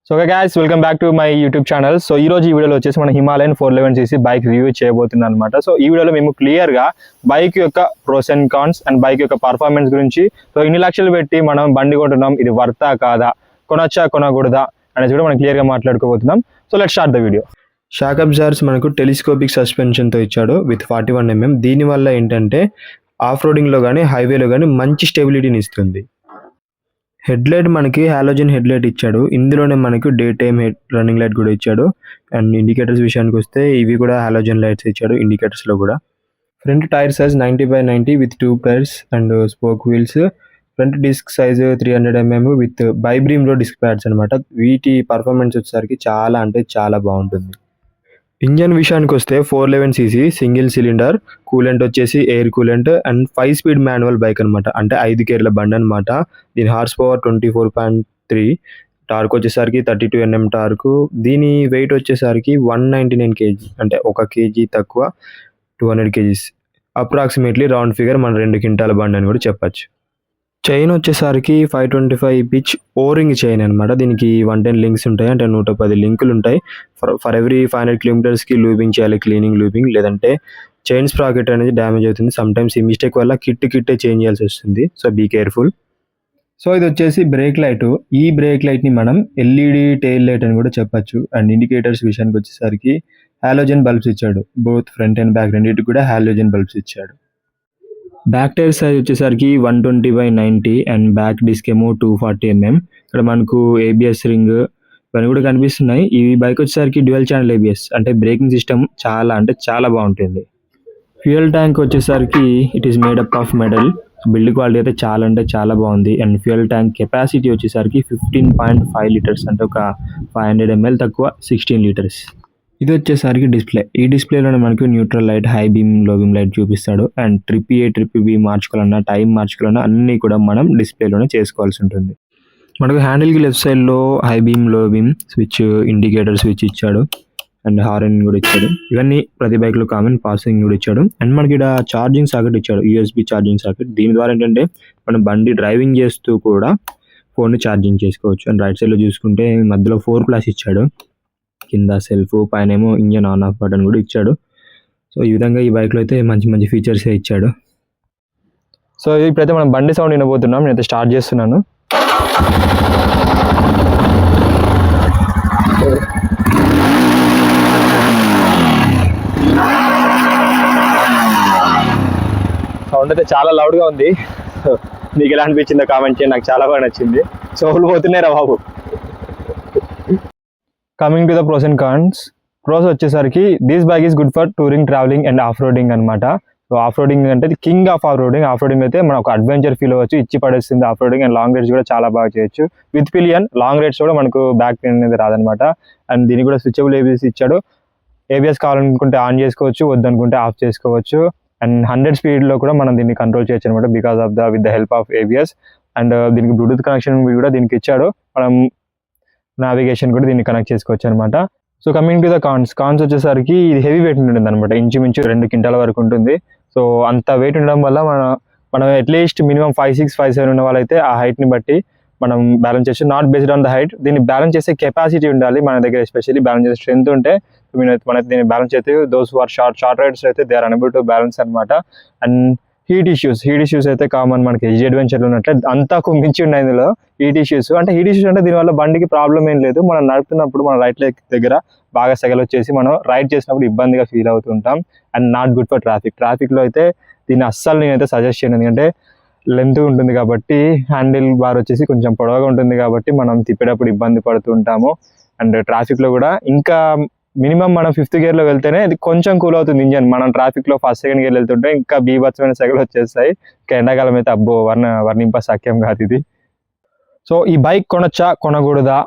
So guys welcome back to my YouTube channel. So ఈ రోజు ఈ వీడియోలో వచ్చేసి మన హిమాలయన్ 411cc బైక్ రివ్యూ చేయబోతున్నాం అనమాట. సో ఈ వీడియోలో మేము క్లియర్గా బైక్ యొక్క pros and cons and bike యొక్క పర్ఫార్మెన్స్ గురించి, సో ఇన్ని లక్షలు పెట్టి మనం బండి కొంటున్నాం, ఇది వర్తా కాదా, కొనొచ్చా కొనకూడదా అనేది కూడా మనం క్లియర్గా మాట్లాడుకోబోతున్నాం. So let's start the video. Shock absorbs మనకు టెలిస్కోపిక్ సస్పెన్షన్తో ఇచ్చాడు విత్ 41mm. దీనివల్ల ఏంటంటే ఆఫ్ రోడింగ్లో కానీ హైవేలో కానీ మంచి స్టెబిలిటీని ఇస్తుంది. హెడ్లైట్ మనకి హాలోజన్ హెడ్లైట్ ఇచ్చాడు. ఇందులోనే మనకు డే టైమ్ రన్నింగ్ లైట్ కూడా ఇచ్చాడు. అండ్ ఇండికేటర్స్ విషయానికి వస్తే ఇవి కూడా హాలోజన్ లైట్స్ ఇచ్చాడు ఇండికేటర్స్లో కూడా. Front tyre size 90/90 with 2 tyres and spoke wheels. Front disc size 300mm with బైబ్రీమ్లో డిస్క్ ప్యాడ్స్ అనమాట. వీటి పర్ఫార్మెన్స్ వచ్చేసరికి చాలా అంటే చాలా బాగుంటుంది. ఇంజన్ విషయానికి వస్తే 411cc సింగిల్ సిలిండర్, కూలెంట్ వచ్చేసి air coolant and 5 speed manual bike అనమాట. అంటే 5 గేర్ల బండి అనమాట. దీని హార్స్ పవర్ 24.3, టార్క్ వచ్చేసరికి 32 Nm టార్క్. దీని వెయిట్ వచ్చేసరికి 199 kg, అంటే 1 kg తక్కువ 200 kgs. అప్రాక్సిమేట్లీ రౌండ్ ఫిగర్ మన 2 క్వింటాల బండి అని కూడా చెప్పచ్చు. చైన్ వచ్చేసరికి 525 పిచ్ ఓరింగ్ చైన్ అనమాట. దీనికి 110 లింక్స్ ఉంటాయి, అంటే 110 లింకులు ఉంటాయి. ఫర్ ఎవ్రీ 500 kilometers లూబింగ్ చేయాలి, క్లీనింగ్ లూబింగ్, లేదంటే చైన్ స్ప్రాకెట్ అనేది డ్యామేజ్ అవుతుంది. సమ్టైమ్స్ ఈ మిస్టేక్ వల్ల కిట్టే చేంజ్ చేయాల్సి వస్తుంది. So be careful. సో ఇది వచ్చేసి బ్రేక్ లైట్. ఈ బ్రేక్ లైట్ని మనం ఎల్ఈడి టెయిల్ లైట్ అని కూడా చెప్పచ్చు. అండ్ ఇండికేటర్స్ విషయానికి వచ్చేసరికి హాలోజన్ బల్బ్స్ ఇచ్చాడు. బోత్ ఫ్రంట్ అండ్ బ్యాక్ రెండింటికి కూడా హాలోజన్ బల్బ్స్ ఇచ్చాడు. బ్యాక్ టైర్ సైజ్ వచ్చేసరికి 120/90 అండ్ బ్యాక్ డిస్క్ ఏమో 240mm. ఇక్కడ మనకు ఏబిఎస్ రింగ్ ఇవన్నీ కూడా కనిపిస్తున్నాయి. ఈ బైక్ వచ్చేసరికి డ్యూయల్ ఛానల్ ఏబిఎస్, అంటే బ్రేకింగ్ సిస్టమ్ చాలా అంటే చాలా బాగుంటుంది. ఫ్యూయల్ ట్యాంక్ వచ్చేసరికి it is made up of metal. Build quality అయితే చాలా అంటే చాలా బాగుంది. అండ్ ఫ్యూయల్ ట్యాంక్ కెపాసిటీ వచ్చేసరికి 15.5 లీటర్స్, అంటే ఒక 500 ml తక్కువ 16 లీటర్స్. ఇది వచ్చేసరికి డిస్ప్లే. ఈ డిస్ప్లేలోనే మనకు neutral light, high beam, low beam light చూపిస్తాడు. And trip A trip B మార్చుకోవాలన్నా, టైం మార్చుకోవాలన్నా అన్నీ కూడా మనం డిస్ప్లేలోనే చేసుకోవాల్సి ఉంటుంది. మనకు హ్యాండిల్కి లెఫ్ట్ సైడ్లో high beam, low beam switch, indicator switch ఇచ్చాడు. అండ్ హార్న్ కూడా ఇచ్చాడు. ఇవన్నీ ప్రతి బైక్లో కామన్. పాసింగ్ కూడా ఇచ్చాడు. అండ్ మనకి ఇక్కడ ఛార్జింగ్ సాకెట్ ఇచ్చాడు, యూఎస్బి ఛార్జింగ్ సాకెట్. దీని ద్వారా ఏంటంటే మనం బండి డ్రైవింగ్ చేస్తూ కూడా ఫోన్ని ఛార్జింగ్ చేసుకోవచ్చు. అండ్ రైట్ సైడ్లో చూసుకుంటే మధ్యలో 4+ ఇచ్చాడు. కింద సెల్ఫ్, పైన ఏమో ఇంజన్ ఆన్ ఆఫ్ బటన్ కూడా ఇచ్చాడు. సో ఈ విధంగా ఈ బైక్లో అయితే మంచి మంచి ఫీచర్స్ ఇచ్చాడు. సో ఇప్పుడైతే మనం బండి సౌండ్ వినబోతున్నాం. నేనైతే స్టార్ట్ చేస్తున్నాను. సౌండ్ అయితే చాలా లౌడ్గా ఉంది. మీకు ఎలా అనిపించిందో కామెంట్ చేయండి. నాకు చాలా బాగా నచ్చింది. సౌండ్ పోతున్నాయి రా బాబు. Coming to the pros and cons. Pros వచ్చేసరికి this bike is good for touring, travelling and off roading అనమాట. సో ఆఫ్ రోడింగ్ అంటే king of off roading. Off roading అయితే మనం ఒక అడ్వెంచర్ ఫీల్ అవ్వచ్చు, ఇచ్చి పడేస్తుంది off roading. And long rides కూడా చాలా బాగా చేయొచ్చు. విత్ పిలియన్ లాంగ్ రైడ్స్ కూడా మనకు బ్యాక్ పెయిన్ అనేది రాదనమాట. అండ్ దీనికి కూడా స్విచబుల్ ఏబిఎస్ ఇచ్చాడు. ఏబిఎస్ కావాలనుకుంటే ఆన్ చేసుకోవచ్చు, వద్దనుకుంటే ఆఫ్ చేసుకోవచ్చు. అండ్ 100 స్పీడ్లో కూడా మనం దీన్ని కంట్రోల్ చేయొచ్చు అనమాట, because of with the help of ABS. And దీనికి బ్లూటూత్ కనెక్షన్ కూడా దీనికి ఇచ్చాడు. మనం నావిగేషన్ కూడా దీన్ని కనెక్ట్ చేసుకోవచ్చు అనమాట. So coming to the cons వచ్చేసరికి ఇది హెవీ వెయిట్ ఉంటుంది అనమాట. ఇంచుమించు 2 క్వింటాల వరకు ఉంటుంది. సో అంత వెయిట్ ఉండడం వల్ల మనం అట్లీస్ట్ మినిమం 5'6", 5'7" ఉన్న వాళ్ళైతే ఆ హైట్ని బట్టి మనం బ్యాలెన్స్ చేయొచ్చు. Not based on the height. దీన్ని బ్యాలెన్స్ చేసే కెపాసిటీ ఉండాలి మన దగ్గర. ఎస్పెషల్లీ బ్యాలెన్స్ చేసే స్ట్రెంత్ ఉంటే మనకి దీన్ని బ్యాలెన్స్ అయితే దోస్ ఆర్ షార్ట్ రైడ్స్ అయితే they are unable to balance అనమాట. అండ్ హీట్ ఇష్యూస్ అయితే కామన్ మనకి హెచ్ అడ్వెంచర్లో ఉన్నట్లే అంతకు మించి ఉన్నాయి ఇందులో హీట్ ఇష్యూస్. అంటే దీనివల్ల బండికి ప్రాబ్లం ఏం లేదు. మనం నడుపుతున్నప్పుడు మన రైట్ లెగ్ దగ్గర బాగా సెగలు వచ్చేసి మనం రైడ్ చేసినప్పుడు ఇబ్బందిగా ఫీల్ అవుతుంటాం. అండ్ నాట్ గుడ్ ఫర్ ట్రాఫిక్లో అయితే దీన్ని అస్సలు నేనైతే సజెస్ట్ చేయను. ఎందుకంటే లెంత్ ఉంటుంది కాబట్టి, హ్యాండిల్ బార్ వచ్చేసి కొంచెం పొడవుగా ఉంటుంది కాబట్టి మనం తిప్పేటప్పుడు ఇబ్బంది పడుతుంటాము. అండ్ ట్రాఫిక్లో కూడా ఇంకా మినిమం మనం 5th గేర్లో వెళ్తేనే ఇది కొంచెం కూల్ అవుతుంది ఇంజన్. మనం ట్రాఫిక్లో 1st, 2nd గేర్ వెళ్తుంటే ఇంకా బీభత్సమైన సెగలు వచ్చేస్తాయి. ఇంకా ఎండాకాలం అయితే అబ్బో వర్ణింప సఖ్యం కాదు ఇది. సో ఈ బైక్ కొనొచ్చా కొనకూడదా,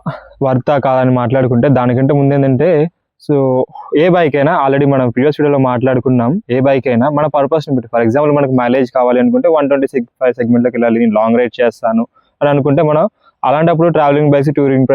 వర్తా కాదని మాట్లాడుకుంటే దానికంటే ముందు ఏంటంటే, సో ఏ బైక్ అయినా ఆల్రెడీ మనం ప్రీవియస్ వీడియోలో మాట్లాడుకున్నాం. ఏ బైక్ అయినా మన పర్పస్ని బట్టి, ఫర్ ఎగ్జాంపుల్ మనకు మైలేజ్ కావాలి అనుకుంటే 125 సెగ్మెంట్లోకి వెళ్ళాలి, నేను లాంగ్ రైడ్ చేస్తాను అని అనుకుంటే మనం అలాంటప్పుడు ట్రావెలింగ్ బైక్స్, టూరింగ్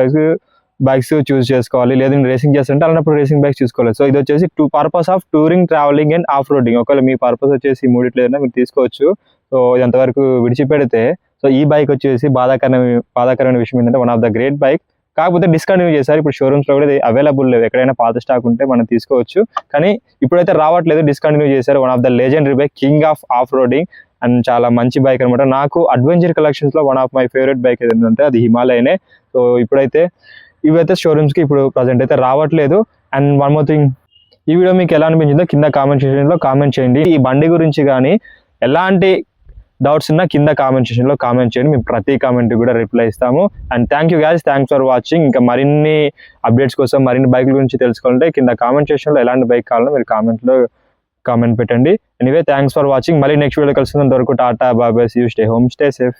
బైక్స్ చూస్ చేసుకోవాలి. లేదా రేసింగ్ చేస్తుంటే అలాంటప్పుడు రేసింగ్ బైక్స్ చూసుకోవాలి. సో ఇది వచ్చేసి purpose of touring, travelling and off roading. ఒకవేళ మీ పర్పస్ వచ్చేసి మూడిట్లో ఏదైనా మీరు తీసుకోవచ్చు. సో ఇదంతవరకు విడిచిపెడితే, సో ఈ బైక్ వచ్చేసి బాధాకరమైన విషయం ఏంటంటే, one of the great bike కాకపోతే డిస్కంటిన్యూ చేశారు. ఇప్పుడు షోరూమ్స్లో కూడా ఇది అవైలబుల్ లేవు. ఎక్కడైనా పాత స్టాక్ ఉంటే మనం తీసుకోవచ్చు, కానీ ఇప్పుడైతే రావట్లేదు, డిస్కంటిన్యూ చేశారు. One of the legendary bike, king of off roading and చాలా మంచి బైక్ అనమాట. నాకు అడ్వెంచర్ కలెక్షన్స్లో one of my favourite bike ఏదంటే అది హిమాలయనే. సో ఇప్పుడైతే ఇవైతే షోరూమ్స్కి ఇప్పుడు ప్రజెంట్ అయితే రావట్లేదు. అండ్ వన్ మోర్ థింగ్, ఈ వీడియో మీకు ఎలా అనిపించిందో కింద కామెంట్ సెక్షన్లో కామెంట్ చేయండి. ఈ బండి గురించి కానీ ఎలాంటి డౌట్స్ ఉన్నా కింద కామెంట్ సెక్షన్లో కామెంట్ చేయండి, మేము ప్రతి కామెంట్ కూడా రిప్లై ఇస్తాము. And thank you guys, thanks for watching. ఇంకా మరిన్ని అప్డేట్స్ కోసం, మరిన్ని బైక్ల గురించి తెలుసుకోవాలంటే కింద కామెంట్ సెక్షన్లో ఎలాంటి బైక్ కావాలో మీరు కామెంట్ పెట్టండి. Anyway thanks for watching. మళ్ళీ నెక్స్ట్ వీడియో కలుసుకుందాం. దొరకు tata, bye bye, see you, stay home, stay safe.